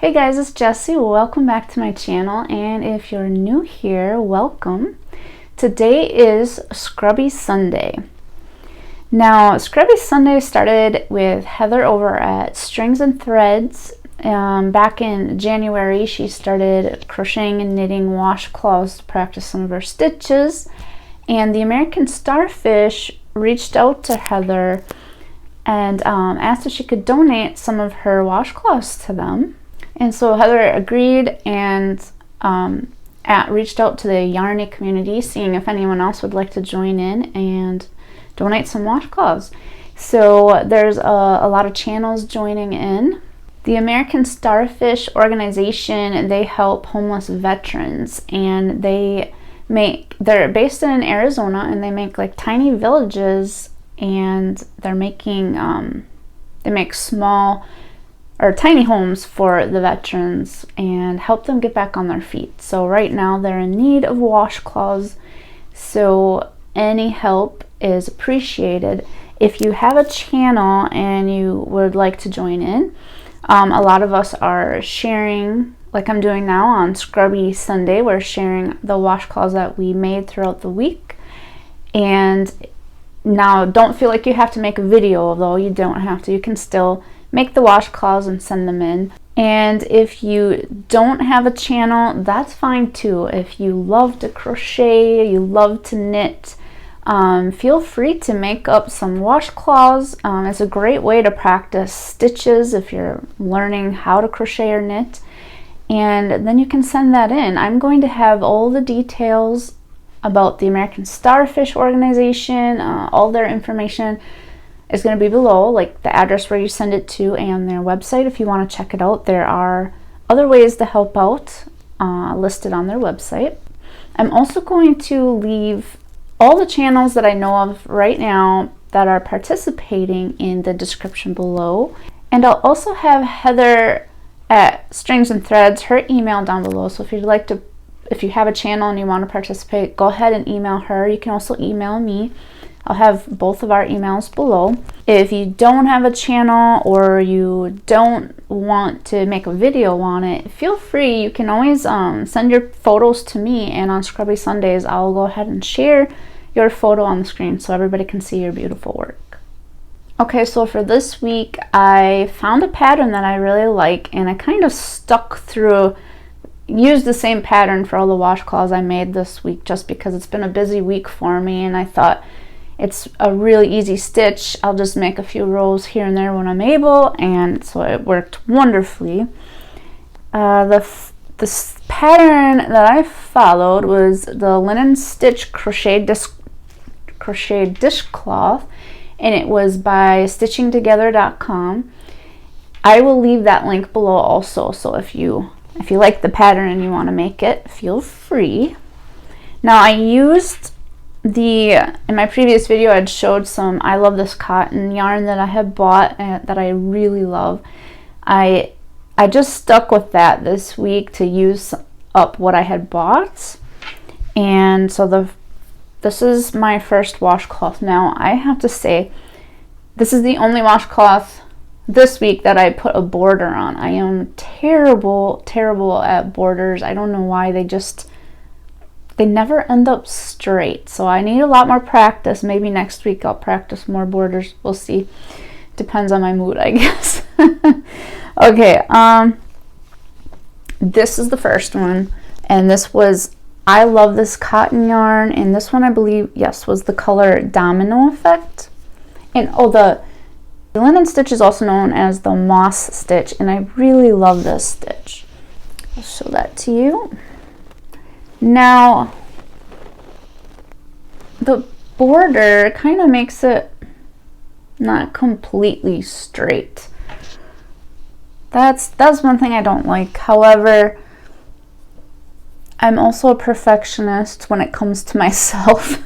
Hey guys, it's Jessie. Welcome back to my channel, and if you're new here, welcome. Today is Scrubby Sunday. Now, Scrubby Sunday started with Heather over at Strings and Threads. Back in January, she started crocheting and knitting washcloths to practice some of her stitches, and the American Starfish reached out to Heather and asked if she could donate some of her washcloths to them. And so Heather agreed and reached out to the Yarny community, seeing if anyone else would like to join in and donate some washcloths. So there's a lot of channels joining in. The American Starfish organization, they help homeless veterans, and they're based in Arizona, and they make like tiny villages, and they're making they make small or tiny homes for the veterans and help them get back on their feet. So right now they're in need of washcloths, so any help is appreciated. If you have a channel and you would like to join in, a lot of us are sharing, like I'm doing now on Scrubby Sunday. We're sharing the washcloths that we made throughout the week. And now don't feel like you have to make a video, though. You don't have to. You can still make the washcloths and send them in. And if you don't have a channel, that's fine too. If you love to crochet, you love to knit, feel free to make up some washcloths. It's a great way to practice stitches if you're learning how to crochet or knit, and then you can send that in. I'm going to have all the details about the American Starfish organization, all their information is going to be below, like the address where you send it to and their website if you want to check it out. There are other ways to help out listed on their website. I'm also going to leave all the channels that I know of right now that are participating in the description below. And I'll also have Heather at Strings and Threads, her email down below. So if you have a channel and you want to participate, go ahead and email her. You can also email me. I'll have both of our emails below. If you don't have a channel or you don't want to make a video on it, feel free. You can always send your photos to me, and on Scrubby Sundays, I'll go ahead and share your photo on the screen so everybody can see your beautiful work. Okay, so for this week, I found a pattern that I really like, and I kind of used the same pattern for all the washcloths I made this week, just because it's been a busy week for me, and I thought it's a really easy stitch. I'll just make a few rows here and there when I'm able, and so it worked wonderfully. The pattern that I followed was the linen stitch crochet dishcloth, and it was by stitchingtogether.com. I will leave that link below also, so if you like the pattern and you want to make it, feel free. Now, I used in my previous video, I'd showed some I Love This Cotton yarn that I had bought and that I really love. I just stuck with that this week to use up what I had bought. And so this is my first washcloth. Now, I have to say, this is the only washcloth this week that I put a border on. I am terrible at borders. I don't know why. They never end up straight, so I need a lot more practice. Maybe next week I'll practice more borders. We'll see. Depends on my mood, I guess. Okay, this is the first one, and this was I Love This Cotton yarn, and this one I believe, yes, was the color Domino Effect. And the linen stitch is also known as the moss stitch, and I really love this stitch. I'll show that to you. Now, the border kind of makes it not completely straight. That's one thing I don't like. However, I'm also a perfectionist when it comes to myself.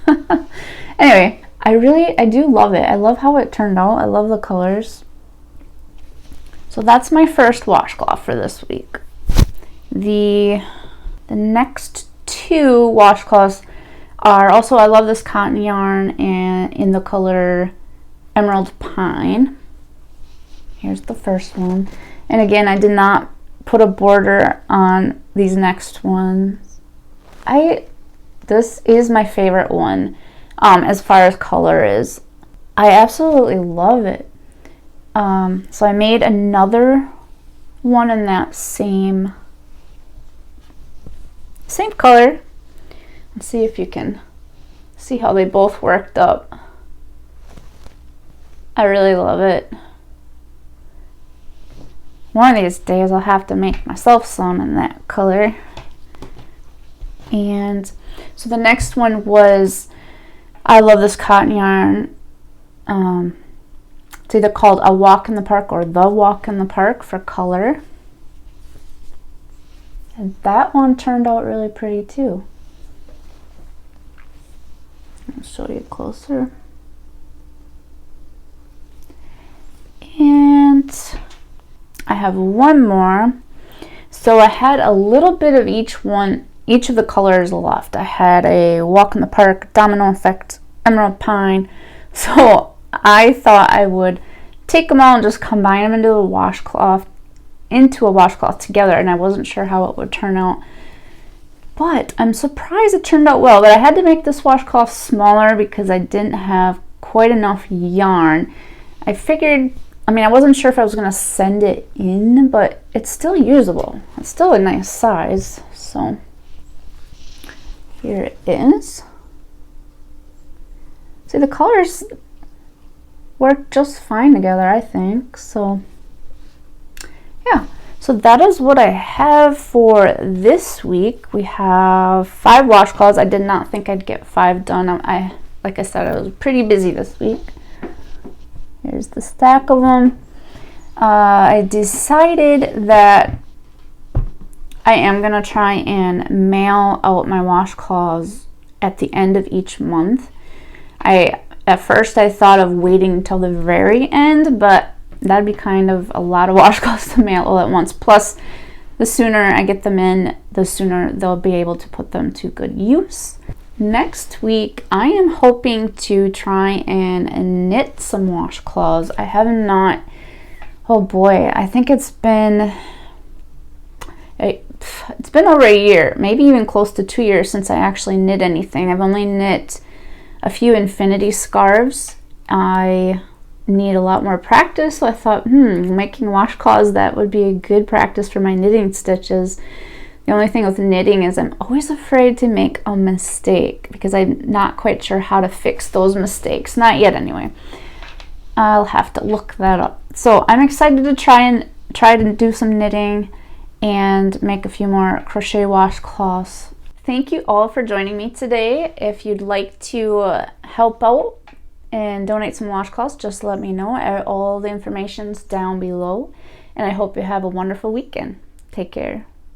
Anyway, I do love it. I love how it turned out. I love the colors. So that's my first washcloth for this week. The next two washcloths are also I Love This Cotton yarn and in the color Emerald Pine. Here's the first one. And again, I did not put a border on these next ones. This is my favorite one as far as color is. I absolutely love it. So I made another one in that same color. Let's see if you can see how they both worked up. I really love it. One of these days I'll have to make myself some in that color. And so the next one was, I love this cotton yarn. It's either called A Walk in the Park or The Walk in the Park for color. And that one turned out really pretty too. I'll show you closer. And I have one more. So I had a little bit of each of the colors left. I had a Walk in the Park, Domino Effect, Emerald Pine. So I thought I would take them all and just combine them into a washcloth together, and I wasn't sure how it would turn out. But I'm surprised it turned out well. But I had to make this washcloth smaller because I didn't have quite enough yarn. I figured, I wasn't sure if I was going to send it in, but it's still usable. It's still a nice size. So here it is. See, the colors work just fine together, I think. So yeah, so that is what I have for this week. We have 5 washcloths. I did not think I'd get 5 done. Like I said, I was pretty busy this week. Here's the stack of them. I decided that I am gonna try and mail out my washcloths at the end of each month. At first I thought of waiting until the very end, but that'd be kind of a lot of washcloths to mail all at once. Plus, the sooner I get them in, the sooner they'll be able to put them to good use. Next week, I am hoping to try and knit some washcloths. I have not, oh boy, I think it's been over a year, maybe even close to 2 years since I actually knit anything. I've only knit a few infinity scarves. I need a lot more practice, so I thought, making washcloths, that would be a good practice for my knitting stitches. The only thing with knitting is I'm always afraid to make a mistake because I'm not quite sure how to fix those mistakes. Not yet anyway. I'll have to look that up. So I'm excited to try to do some knitting and make a few more crochet washcloths. Thank you all for joining me today. If you'd like to help out and donate some washcloths, just let me know. All the information's down below. And I hope you have a wonderful weekend. Take care.